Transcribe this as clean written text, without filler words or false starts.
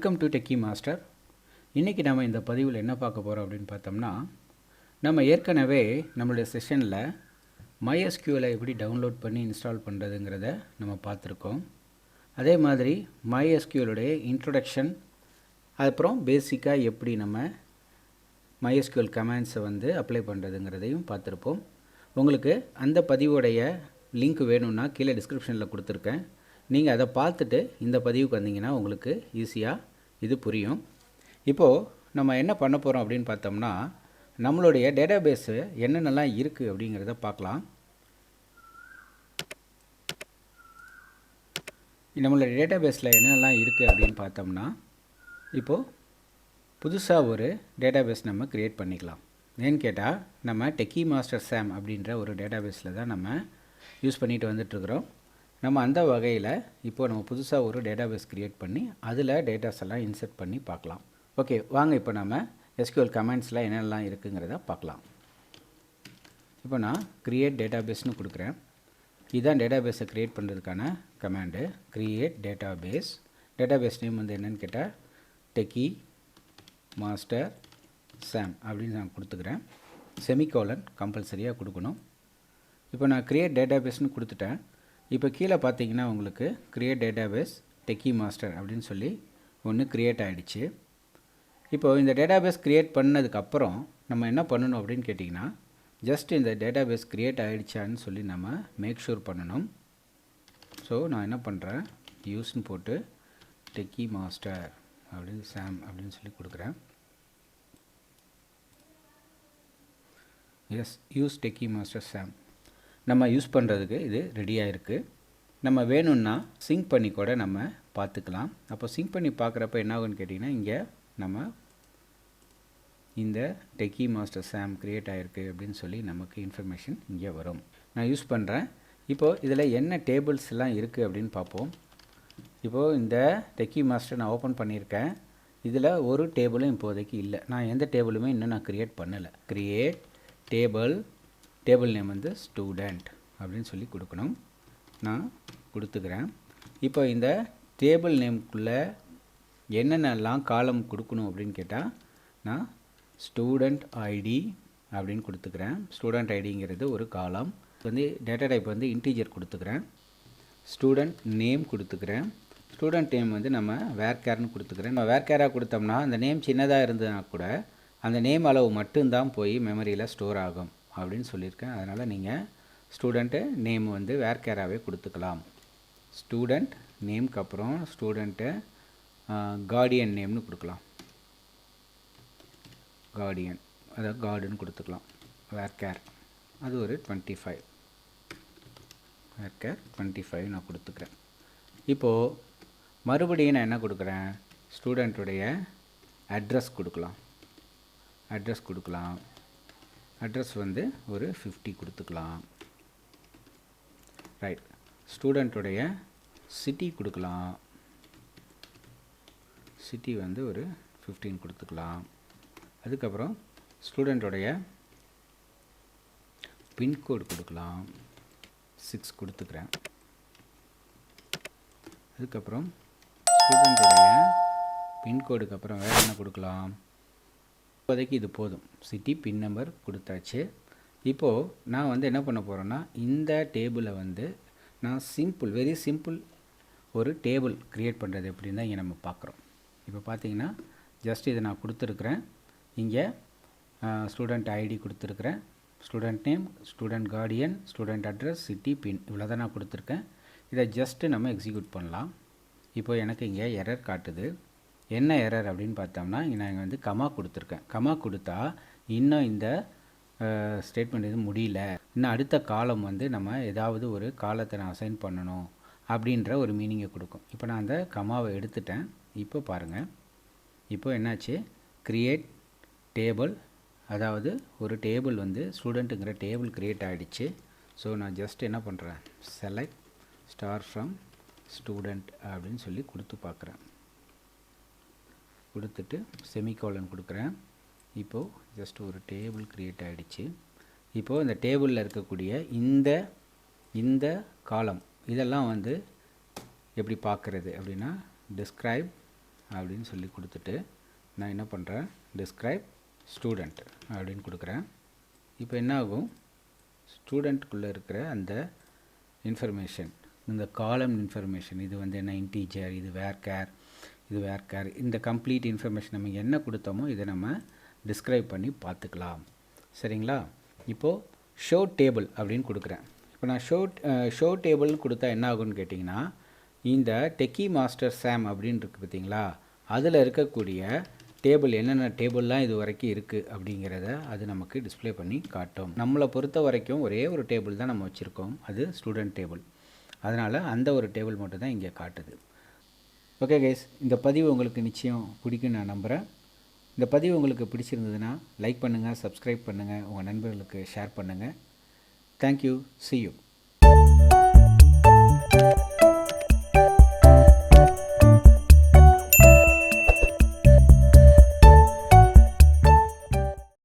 Welcome to techie master. இன்றைக்கி நம்ம இந்த பதிவில் என்ன பார்க்க போகிறோம் அப்படின்னு பார்த்தோம்னா, நம்ம ஏற்கனவே நம்மளுடைய செஷனில் MySQL எப்படி டவுன்லோட் பண்ணி இன்ஸ்டால் பண்ணுறதுங்கிறத நம்ம பார்த்துருக்கோம். அதே மாதிரி MySQLுடைய இன்ட்ரொடக்ஷன், அப்புறம் பேசிக்காக எப்படி நம்ம MySQL கமாண்ட்ஸை அப்ளை பண்ணுறதுங்கிறதையும் பார்த்துருப்போம். உங்களுக்கு அந்த பதிவுடைய லிங்க் வேணும்னா கீழே டிஸ்கிரிப்ஷனில் கொடுத்துருக்கேன். நீங்கள் அதை பார்த்துட்டு இந்த பதிவுக்கு வந்தீங்கன்னா உங்களுக்கு ஈஸியாக இது புரியும். இப்போது நம்ம என்ன பண்ண போகிறோம் அப்படின்னு பார்த்தோம்னா, நம்மளுடைய டேட்டாபேஸு என்னென்னலாம் இருக்குது அப்படிங்கிறத பார்க்கலாம். நம்மளுடைய டேட்டாபேஸில் என்னென்னலாம் இருக்குது அப்படின்னு பார்த்தோம்னா, இப்போது புதுசாக ஒரு டேட்டாபேஸ் நம்ம க்ரியேட் பண்ணிக்கலாம். ஏன்னு கேட்டால், நம்ம டெக்கி மாஸ்டர் சாம் அப்படின்ற ஒரு டேட்டாபேஸில் தான் நம்ம யூஸ் பண்ணிட்டு வந்துட்டுருக்குறோம். நம்ம அந்த வகையில் இப்போது நம்ம புதுசாக ஒரு டேட்டாபேஸ் க்ரியேட் பண்ணி அதில் டேட்டாஸ் எல்லாம் இன்சர்ட் பண்ணி பார்க்கலாம். ஓகே, வாங்க இப்போ நம்ம SQL கமாண்ட்ஸில் என்னெல்லாம் இருக்குங்கிறத பார்க்கலாம். இப்போ நான் க்ரியேட் டேட்டாபேஸ்னு கொடுக்குறேன். இதுதான் டேட்டாபேஸை க்ரியேட் பண்ணுறதுக்கான command. Create database. Database name என்னென்னு கேட்டால் டெக்கி மாஸ்டர் சாம் அப்படின்னு நான் கொடுத்துக்கிறேன். செமிகோலன் கம்பல்சரியாக கொடுக்கணும். இப்போ நான் க்ரியேட் டேட்டாபேஸ்னு கொடுத்துட்டேன். இப்போ கீழே பார்த்தீங்கன்னா உங்களுக்கு க்ரியேட் டேட்டாபேஸ் டெக்கி மாஸ்டர் அப்படின்னு சொல்லி ஒன்று க்ரியேட் ஆகிடுச்சு. இப்போது இந்த டேட்டாபேஸ் க்ரியேட் பண்ணதுக்கப்புறம் நம்ம என்ன பண்ணணும் அப்படின்னு கேட்டிங்கன்னா, ஜஸ்ட் இந்த டேட்டாபேஸ் க்ரியேட் ஆகிடுச்சான்னு சொல்லி நம்ம மேக் ஷூர் பண்ணணும். ஸோ நான் என்ன பண்ணுறேன், யூஸ்ன்னு போட்டு டெக்கி மாஸ்டர் அப்படின்னு சாம் அப்படின்னு சொல்லி கொடுக்குறேன். எஸ், யூஸ் டெக்கி மாஸ்டர் சாம். நம்ம யூஸ் பண்ணுறதுக்கு இது ரெடியாக இருக்குது. நம்ம வேணும்னா சிங்க் பண்ணி கூட நம்ம பார்த்துக்கலாம். அப்போ சிங்க் பண்ணி பார்க்குறப்ப என்ன ஆகுன்னு கேட்டிங்கன்னா, இங்கே நம்ம இந்த டெக்கி மாஸ்டர் சாம் க்ரியேட் ஆகிருக்கு அப்படின்னு சொல்லி நமக்கு இன்ஃபர்மேஷன் இங்கே வரும். நான் யூஸ் பண்ணுறேன். இப்போது இதில் என்ன டேபிள்ஸ் எல்லாம் இருக்குது அப்படின்னு பார்ப்போம். இப்போது இந்த டெக்கி மாஸ்டர் நான் ஓப்பன் பண்ணியிருக்கேன். இதில் ஒரு டேபிளும் இப்போதைக்கு இல்லை. நான் எந்த டேபிளுமே இன்னும் நான் க்ரியேட் பண்ணலை. க்ரியேட் டேபிள் நேம் ஸ்டூடெண்ட் அப்படின்னு சொல்லி கொடுக்கணும். நான் கொடுத்துக்கிறேன். இப்போ இந்த டேபிள் நேம்குள்ளே என்னென்னலாம் காலம் கொடுக்கணும் அப்படின்னு கேட்டால், நான் ஸ்டூடெண்ட் ஐடி அப்படின்னு கொடுத்துக்கிறேன். ஸ்டூடெண்ட் ஐடிங்கிறது ஒரு காலம். டேட்டா டைப் இன்டீஜர் கொடுத்துக்கிறேன். ஸ்டூடெண்ட் நேம் கொடுத்துக்கிறேன். ஸ்டூடெண்ட் நேம் நம்ம வேர்கேர்னு கொடுத்துக்கிறேன். நம்ம வேர்கேராக கொடுத்தோம்னா அந்த நேம் சின்னதாக இருந்ததுன்னா கூட அந்த நேம் அளவு மட்டும்தான் போய் மெமரியில் ஸ்டோர் ஆகும் அப்படின்னு சொல்லியிருக்கேன். அதனால் நீங்கள் ஸ்டூடெண்ட்டு நேம் வேர்கேராகவே கொடுத்துக்கலாம். ஸ்டூடெண்ட் நேம்க்கு அப்புறம் ஸ்டூடெண்ட்டு கார்டியன் நேம்னு கொடுக்கலாம். கார்டியன், அதாவது கார்டுன்னு கொடுத்துக்கலாம். வேர்கேர் அது ஒரு 25. வேர்கேர் 25 நான் கொடுத்துக்கிறேன். இப்போது மறுபடியும் நான் என்ன கொடுக்குறேன், ஸ்டூடெண்ட்டுடைய அட்ரஸ் கொடுக்கலாம். அட்ரஸ் ஒரு 50 கொடுத்துக்கலாம். ரைட். ஸ்டூடெண்ட்டுடைய சிட்டி கொடுக்கலாம். சிட்டி ஒரு 15 கொடுத்துக்கலாம். அதுக்கப்புறம் ஸ்டூடெண்ட்டுடைய பின்கோடு கொடுக்கலாம். 6 கொடுத்துக்கிறேன். அதுக்கப்புறம் ஸ்டூடெண்ட்டுடைய பின்கோடுக்கு அப்புறம் வேறு என்ன கொடுக்கலாம், இப்போதைக்கு இது போதும். சிட்டி பின் நம்பர் கொடுத்தாச்சு. இப்போது நான் என்ன பண்ண போகிறேன்னா, இந்த டேபிளை நான் வெரி சிம்பிள் ஒரு டேபிள் க்ரியேட் பண்ணுறது எப்படின்னு தான் இங்கே நம்ம பார்க்குறோம். இப்போ பார்த்தீங்கன்னா ஜஸ்ட் இதை நான் கொடுத்துருக்குறேன். இங்கே ஸ்டூடெண்ட் ஐடி கொடுத்துருக்குறேன், student name, student guardian, student address, city, pin, இவ்வளோ தான் நான் கொடுத்துருக்கேன். இதை ஜஸ்ட்டு நம்ம எக்ஸிக்யூட் பண்ணலாம். இப்போ எனக்கு இங்கே எரர் காட்டுது. என்ன எரர் அப்படின்னு பார்த்தோம்னா, நான் இங்கே கமா கொடுத்துருக்கேன். கமா கொடுத்தா இன்னும் இந்த ஸ்டேட்மெண்ட் இது முடியல, இன்னும் அடுத்த காலம் நம்ம ஏதாவது ஒரு காலத்தை நான் அசைன் பண்ணணும் அப்படின்ற ஒரு மீனிங்கை கொடுக்கும். இப்போ நான் அந்த கமாவை எடுத்துட்டேன். இப்போ பாருங்கள், இப்போ என்னாச்சு, க்ரியேட் டேபிள், அதாவது ஒரு டேபிள் ஸ்டூடெண்ட்டுங்கிற டேபிள் க்ரியேட் ஆகிடுச்சு. ஸோ நான் ஜஸ்ட் என்ன பண்ணுறேன், செலக்ட் ஸ்டார் ஃப்ரம் ஸ்டூடெண்ட் அப்படின்னு சொல்லி கொடுத்து பார்க்குறேன். கொடுத்துட்டு செமிகோலன் கொடுக்குறேன். இப்போது ஜஸ்ட் ஒரு டேபிள் க்ரியேட் ஆகிடுச்சு. இப்போது இந்த டேபிளில் இருக்கக்கூடிய இந்த காலம் இதெல்லாம் எப்படி பார்க்குறது அப்படின்னா, டிஸ்கிரைப் அப்படின்னு சொல்லி கொடுத்துட்டு நான் என்ன பண்ணுறேன், டிஸ்கிரைப் ஸ்டூடெண்ட் அப்படின்னு கொடுக்குறேன். இப்போ என்ன ஆகும், ஸ்டூடெண்ட்டுக்குள்ளே இருக்கிற அந்த இன்ஃபர்மேஷன், இந்த காலம் இன்ஃபர்மேஷன், இது வந்து என்ன இன்டீஜர், இது வேர்கேர், இது வேர்கேர், இந்த கம்ப்ளீட் இன்ஃபர்மேஷன் நம்ம என்ன கொடுத்தோமோ இதை நம்ம டிஸ்கிரைப் பண்ணி பார்த்துக்கலாம். சரிங்களா? இப்போது ஷோ டேபிள் அப்படின்னு கொடுக்குறேன். இப்போ நான் ஷோ டேபிள்னு கொடுத்தா என்ன ஆகும்னு கேட்டிங்கன்னா, இந்த டெக்கி மாஸ்டர் சாம் அப்படின்னு இருக்குது பார்த்தீங்களா, அதில் இருக்கக்கூடிய டேபிள் என்னென்ன டேபிள்லாம் இது வரைக்கும் இருக்குது அப்படிங்கிறத அது நமக்கு டிஸ்ப்ளே பண்ணி காட்டும். நம்மளை பொறுத்த வரைக்கும் ஒரே ஒரு டேபிள் தான் நம்ம வச்சுருக்கோம், அது ஸ்டூடெண்ட் டேபிள். அதனால் அந்த ஒரு டேபிள் மட்டும் தான் இங்கே காட்டுது. ஓகே கைஸ், இந்த பதிவு உங்களுக்கு நிச்சயம் பிடிக்கும்னு நான் நம்புகிறேன். இந்த பதிவு உங்களுக்கு பிடிச்சிருந்ததுன்னா லைக் பண்ணுங்கள், சப்ஸ்கிரைப் பண்ணுங்கள், உங்கள் நண்பர்களுக்கு ஷேர் பண்ணுங்கள். Thank you, see you.